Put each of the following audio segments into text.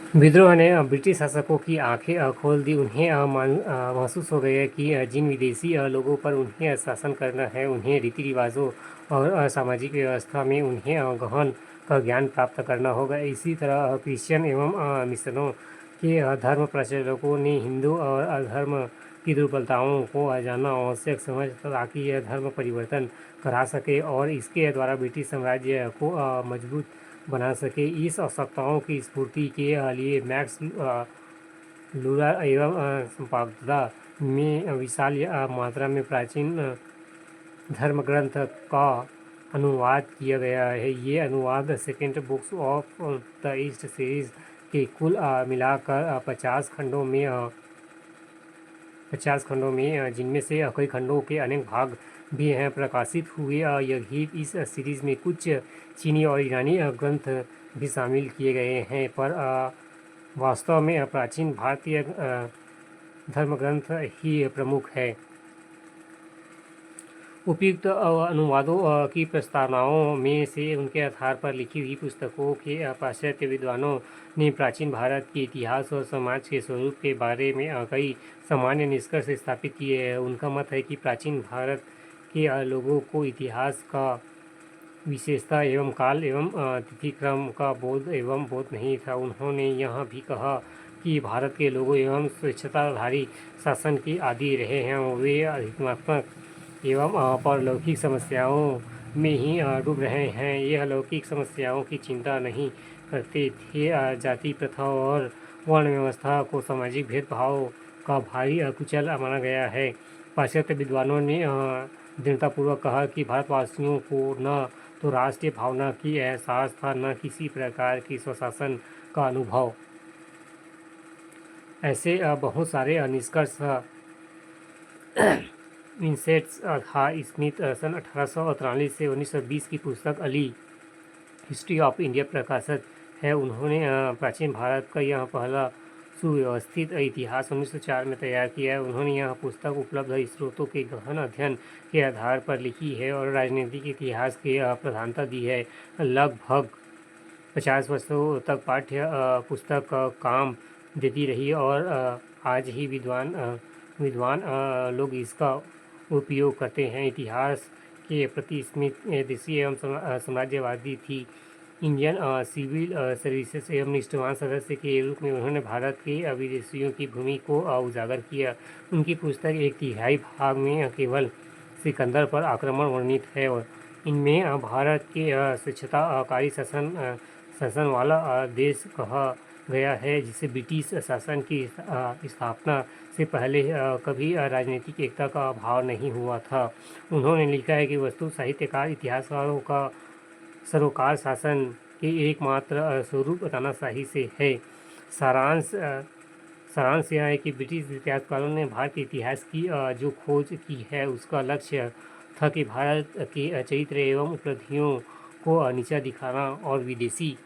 विद्रोह ने ब्रिटिश शासकों की आंखें खोल दी। उन्हें महसूस हो गया कि जिन विदेशी लोगों पर उन्हें शासन करना है, उन्हें रीति रिवाजों और सामाजिक व्यवस्था में उन्हें गहन का ज्ञान प्राप्त करना होगा। इसी तरह क्रिश्चियन एवं मिशनों के धर्म प्रचारकों ने हिंदू और अधर्म की दुर्बलताओं को जानना आवश्यक समझ ताकि यह धर्म परिवर्तन करा सके और इसके द्वारा ब्रिटिश साम्राज्य को मजबूत बना सके। इस आवश्यकताओं की स्फूर्ति के लिए मैक्स लूथर एवं संपादकता में विशाल मात्रा में प्राचीन धर्म ग्रंथ का अनुवाद किया गया है। ये अनुवाद second books of the east series के कुल मिलाकर 50 खंडों में जिनमें से कई खंडों के अनेक भाग भी हैं प्रकाशित हुए। यही इस सीरीज में कुछ चीनी और ईरानी ग्रंथ भी शामिल किए गए हैं, पर वास्तव में प्राचीन भारतीय धर्म ग्रंथ ही प्रमुख है। उपयुक्त अनुवादों की प्रस्तावनाओं में से उनके आधार पर लिखी हुई पुस्तकों के पाश्चात्य विद्वानों ने प्राचीन भारत के इतिहास और समाज के स्वरूप के बारे में कई सामान्य निष्कर्ष स्थापित किए हैं। उनका मत है कि प्राचीन भारत के लोगों को इतिहास का विशेषता एवं काल एवं तिथि क्रम का बोध नहीं था। उन्होंने यह भी कहा कि भारत के लोगों एवं स्वेच्छाधारी शासन के आदी रहे हैं। वे अधिकात्मक एवं परलौकिक समस्याओं में ही डूब रहे हैं। यह लौकिक समस्याओं की चिंता नहीं करते थे। जाति प्रथा और वर्ण व्यवस्था को सामाजिक भेदभाव का भारी कुचल माना गया है। पाश्चात्य विद्वानों ने दृढ़तापूर्वक कहा कि भारतवासियों को न तो राष्ट्रीय भावना की एहसास था, न किसी प्रकार की स्वशासन का अनुभव। ऐसे बहुत सारे निष्कर्ष विंसेंट था। स्मिथ सन 1843 से 1920 की पुस्तक अली हिस्ट्री ऑफ इंडिया प्रकाशित है। उन्होंने प्राचीन भारत का यह पहला सुव्यवस्थित इतिहास 1904 में तैयार किया है। उन्होंने यह पुस्तक उपलब्ध स्रोतों के गहन अध्ययन के आधार पर लिखी है और राजनीतिक इतिहास की प्रधानता दी है। लगभग 50 वर्षों तक पाठ्य पुस्तक काम देती रही और आज ही विद्वान लोग इसका उपयोग करते हैं। इतिहास के प्रति स्मिथ देशी एवं साम्राज्यवादी थी। इंडियन सिविल सर्विसेज एवं निष्ठावान सदस्य के रूप में उन्होंने भारत के विदेशियों की भूमि को उजागर किया। उनकी पुस्तक एक तिहाई भाग में केवल सिकंदर पर आक्रमण वर्णित है और इनमें भारत के स्वेच्छाकारी शासन वाला देश कहा गया है, जिसे ब्रिटिश शासन की स्थापना से पहले कभी राजनीतिक एकता का अभाव नहीं हुआ था। उन्होंने लिखा है कि वस्तु साहित्यकार इतिहासकारों का सरोकार शासन के एकमात्र स्वरूप तानाशाही से है। सारांश यह है कि ब्रिटिश इतिहासकारों ने भारत के इतिहास की जो खोज की है, उसका लक्ष्य था कि भारत के चरित्र एवं उपलब्धियों को नीचा दिखाना और विदेशी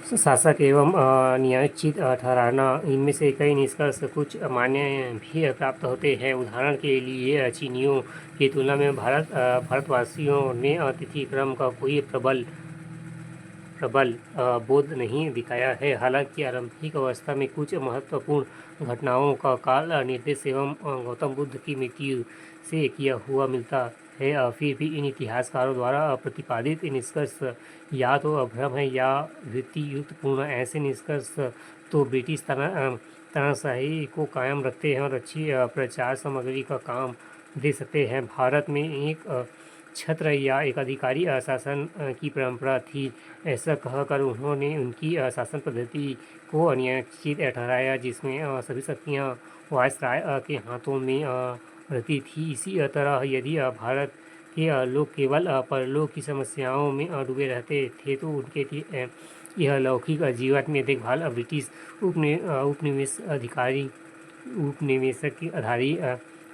शासक एवं न्यायोचित ठहराना। इनमें से कई निष्कर्ष कुछ मान्य भी प्राप्त होते हैं। उदाहरण के लिए चीनियों की तुलना में भारतवासियों ने तिथि क्रम का कोई प्रबल बोध नहीं दिखाया है। हालांकि आरंभिक अवस्था में कुछ महत्वपूर्ण घटनाओं का काल निर्देश एवं गौतम बुद्ध की मृत्यु से किया हुआ मिलता है। फिर भी इन इतिहासकारों द्वारा प्रतिपादित निष्कर्ष या तो भ्रम है या युक्तियुक्तपूर्ण। ऐसे निष्कर्ष तो ब्रिटिश तानाशाही को कायम रखते हैं और अच्छी प्रचार सामग्री का काम दे सकते हैं। भारत में एक छत्र या एक अधिकारी शासन की परंपरा थी, ऐसा कहकर उन्होंने उनकी शासन पद्धति को अनिश्चित ठहराया, जिसमें सभी शक्तियाँ वायसराय के हाथों में रहती थी। इसी तरह यदि भारत के लोग केवल परलोक की समस्याओं में डूबे रहते थे तो उनके यह लौकिक जीवन में देखभाल ब्रिटिश उपनिवेशक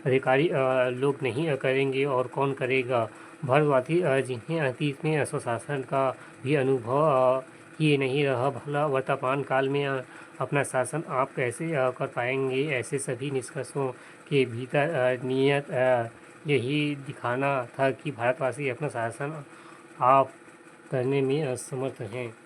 अधिकारी लोग नहीं करेंगे और कौन करेगा। भारतवासी जिन्हें अतीत में स्वशासन का भी अनुभव ही नहीं रहा, भला वर्तमान काल में अपना शासन आप कैसे कर पाएंगे। ऐसे सभी निष्कर्षों के भीतर नियत यही दिखाना था कि भारतवासी अपना शासन आप करने में असमर्थ हैं।